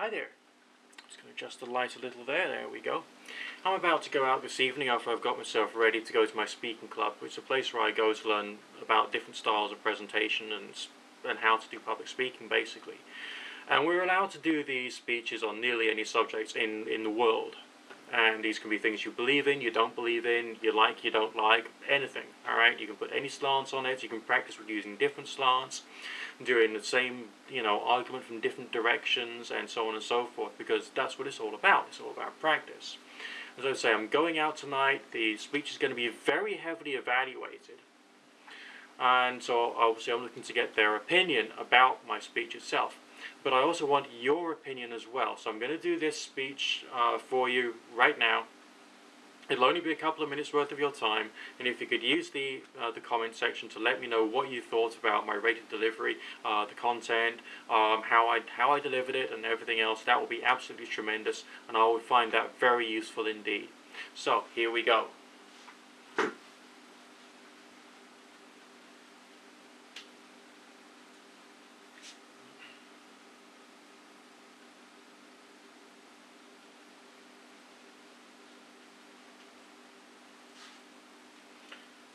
Hi there. Just going to adjust the light a little there. There we go. I'm about to go out this evening after I've got myself ready to go to my speaking club, which is a place where I go to learn about different styles of presentation and how to do public speaking, basically. And we're allowed to do these speeches on nearly any subjects in the world. And these can be things you believe in, you don't believe in, you like, you don't like, anything. Alright, you can put any slants on it, you can practice with using different slants, doing the same, argument from different directions, and so on and so forth, because that's what it's all about. It's all about practice. As I say, I'm going out tonight. The speech is going to be very heavily evaluated. And so obviously I'm looking to get their opinion about my speech itself. But I also want your opinion as well. So I'm going to do this speech for you right now. It'll only be a couple of minutes worth of your time, and if you could use the comment section to let me know what you thought about my rated delivery, the content, how I delivered it, and everything else, that will be absolutely tremendous, and I would find that very useful indeed. So here we go.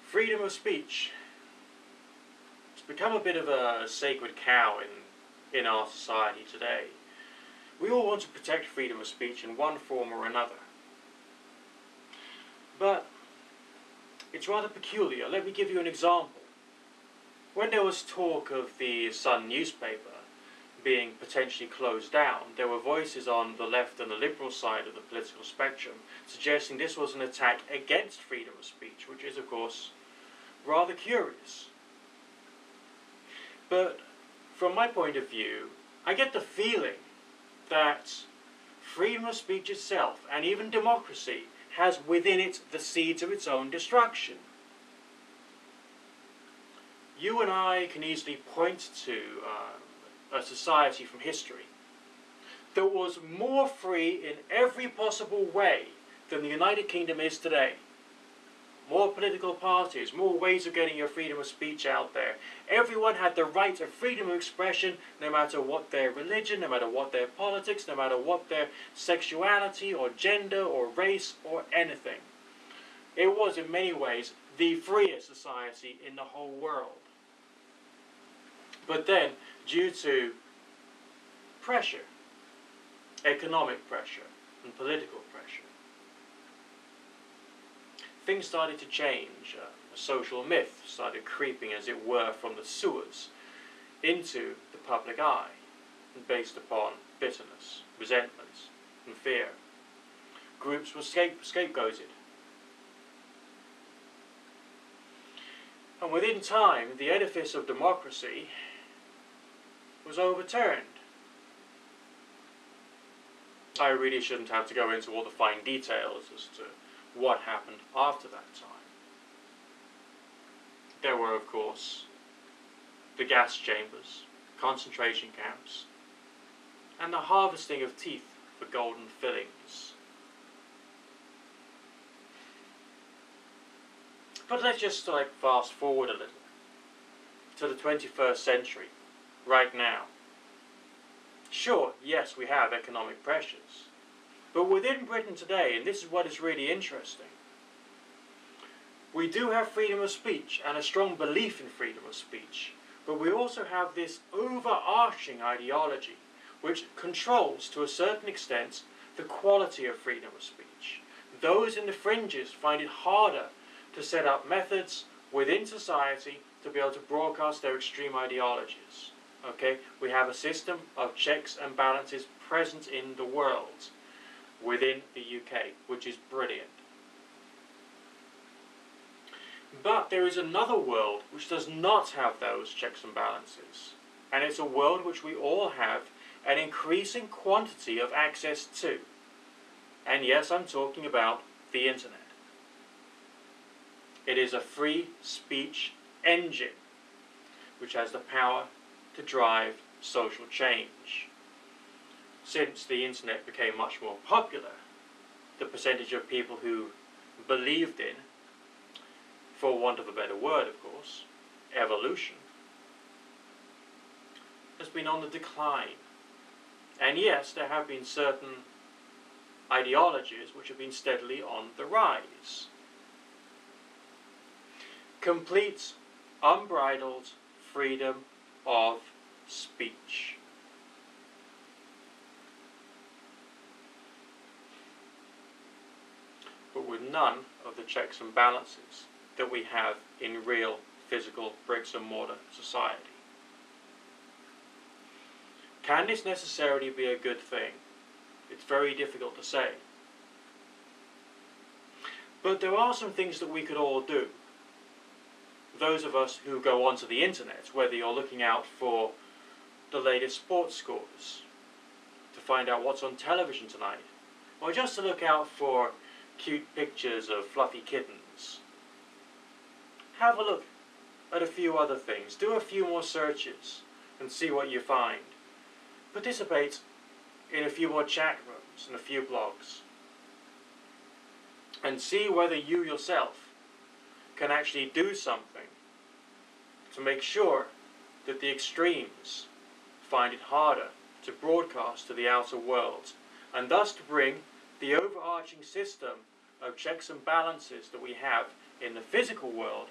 Freedom of speech. It's become a bit of a sacred cow in our society today. We all want to protect freedom of speech in one form or another. But it's rather peculiar. Let me give you an example. When there was talk of the Sun newspaper being potentially closed down, there were voices on the left and the liberal side of the political spectrum suggesting this was an attack against freedom of speech, which is, of course, rather curious. But from my point of view, I get the feeling that freedom of speech itself, and even democracy, has within it the seeds of its own destruction. You and I can easily point to a society from history that was more free in every possible way than the United Kingdom is today. More political parties, more ways of getting your freedom of speech out there. Everyone had the right of freedom of expression, no matter what their religion, no matter what their politics, no matter what their sexuality or gender or race or anything. It was in many ways the freest society in the whole world. But then, due to pressure, economic pressure and political pressure, things started to change. A social myth started creeping, as it were, from the sewers into the public eye, based upon bitterness, resentment, and fear. Groups were scapegoated. And within time, the edifice of democracy was overturned. I really shouldn't have to go into all the fine details as to what happened after that time. There were, of course, the gas chambers, concentration camps, and the harvesting of teeth for golden fillings. But let's just fast forward a little to the 21st century, right now. Sure, yes, we have economic pressures. But within Britain today, and this is what is really interesting, we do have freedom of speech and a strong belief in freedom of speech, but we also have this overarching ideology which controls, to a certain extent, the quality of freedom of speech. Those in the fringes find it harder to set up methods within society to be able to broadcast their extreme ideologies. Okay? We have a system of checks and balances present in the world within the UK, which is brilliant. But there is another world which does not have those checks and balances, and it's a world which we all have an increasing quantity of access to. And yes, I'm talking about the internet. It is a free speech engine which has the power to drive social change. Since the internet became much more popular, the percentage of people who believed in, for want of a better word of course, evolution, has been on the decline. And yes, there have been certain ideologies which have been steadily on the rise. Complete, unbridled freedom of speech. But with none of the checks and balances that we have in real physical bricks and mortar society. Can this necessarily be a good thing? It's very difficult to say. But there are some things that we could all do. Those of us who go onto the internet, whether you're looking out for the latest sports scores, to find out what's on television tonight, or just to look out for cute pictures of fluffy kittens. Have a look at a few other things. Do a few more searches and see what you find. Participate in a few more chat rooms and a few blogs. And see whether you yourself can actually do something to make sure that the extremes find it harder to broadcast to the outer world, and thus to bring the overarching system of checks and balances that we have in the physical world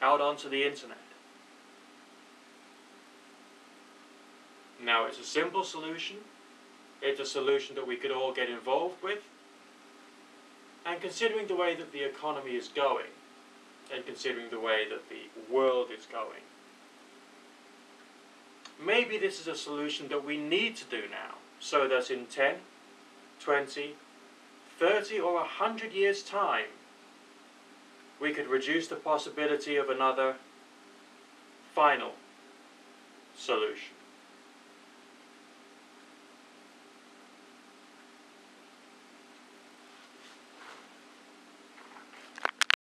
out onto the internet. Now, it's a simple solution. It's a solution that we could all get involved with. And considering the way that the economy is going, and considering the way that the world is going, maybe this is a solution that we need to do now, so that in 10, 20, 30 or 100 years' time, we could reduce the possibility of another final solution.